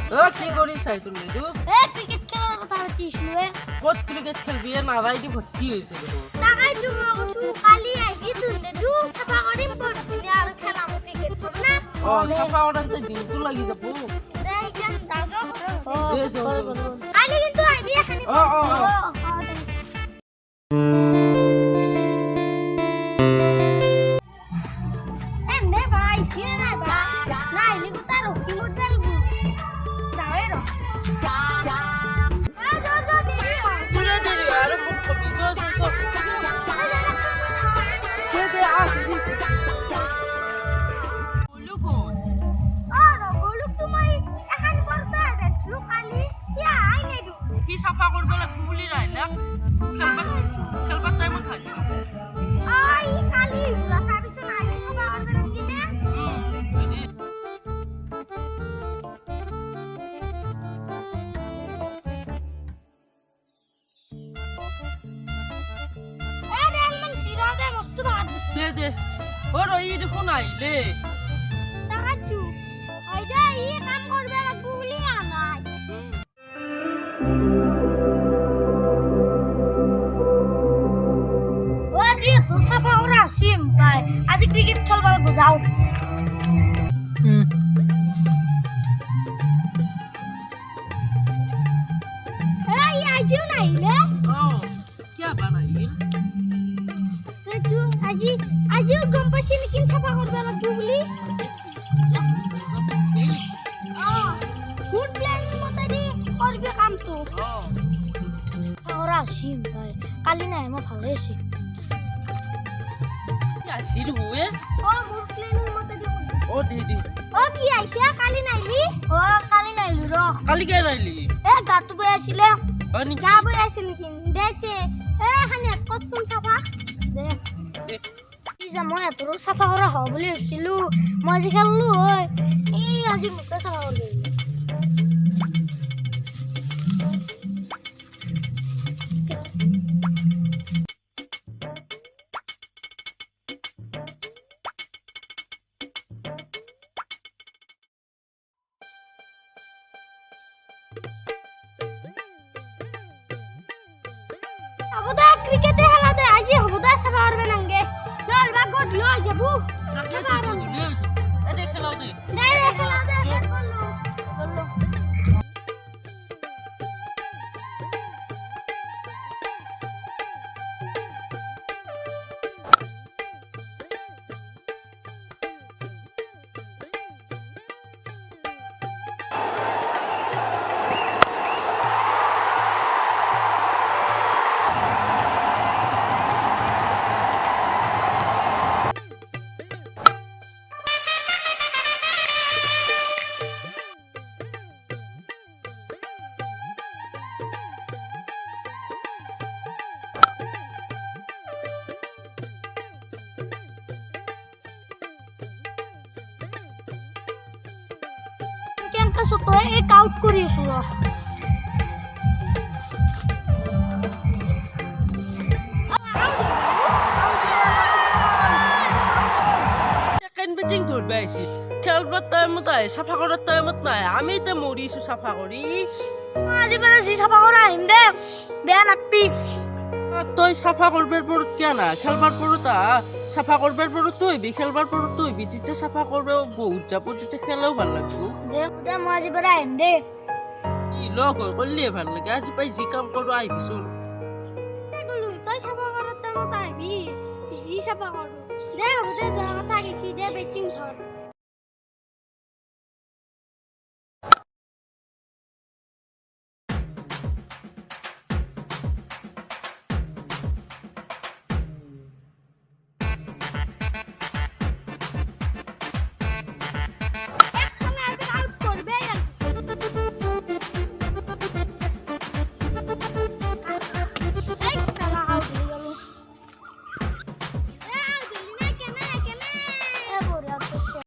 কি কৰিছাই তুমি এইটো ক্ৰিকেট খেলাৰ কথা পাতিছিলো ক'ত ক্ৰিকেট খেলবি নাৰাই দি ভৰ্তি হৈছে দেখোন তাকাইতো মই কৈছো কালি আহিবি তুই চাফা কৰিম পৰদিনে আৰু খেলাম ক্ৰিকেট হ'ব না চাফা কৰাতে দিনটো লাগি যাব কালি কিন্তু আহিবি এখানি এনে ভাই সিনে নাই ভাই নাই লিখু তার কি মডেল গু যাবে র তুলে দেবি আর খুব কবি কে দে আসিস কি চাফা কৰিব লাগিব বুলি ৰাইলা খেলবাৰ টাইমত খাই দিম কালি চাবিছো নাই চাফা করবে কিনে দে ওর ই দেখোন আইলে তাকাচ্ছু ওই যে ই কাম করবে না গুলি আনাই ও আজি তো সাফা ওরা সিম ভাই আজি ক্রিকেট খেলবার যাও এই আজিও নাইলে क्या बनाइल আজিও গম পাইছি নেকি সাফা করবে না গুলি গুড প্ল্যান মতে দি করবে কাম তো ওরা সিম ভাই কালি না এমন ভালো এসে আসিল হুয়ে গুড প্ল্যান মতে দি দে কি আইছে কালি নাইলি কালি নাইলি র কালি কে নাইলি গাতো বই আসিলে আনি গা বই আসিল কি দেখছে হানে কসম সাফা দেখ কি যে মই তোর সাফা করা হ বলি ভাবছিলো মই যে খেললো হয় এই আজি মুখে সাফা করবে হবদা ক্রিকেটে খেলা দে আজি হবদা সাফা করবে নাঙ্গে লল বা গড লল যাবু এতে খেলাও দে খেলা দে বললো কেনকা সতো এক আউট করিয়েছো কেন বেচিং ধরবে আইছি খেলবার টাইমত আই সাফা করার টাইমত নাই আমি তো মরিছো সাফা করি আজি বেলা জি সাফা করা আহিম দে বেয়া নাপি তুই সাফা করবার পর কে না খেলবার পর তা সাফা করবার পর তুই বি খেলবার পর তুই বি যেটা সাফা করবে বহুত যাবো যেটা খেলেও ভাল লাগবো দে মই আজি বেলা আহিম দে ই লগ করলে ভাল লাগে আজি পাই যি কাম করো আইবিছো তই সাফা করার টাইমত আহিবি জি সাফা করবো দে হ'ব দে যা কথা গেছি দে বেচিং ধর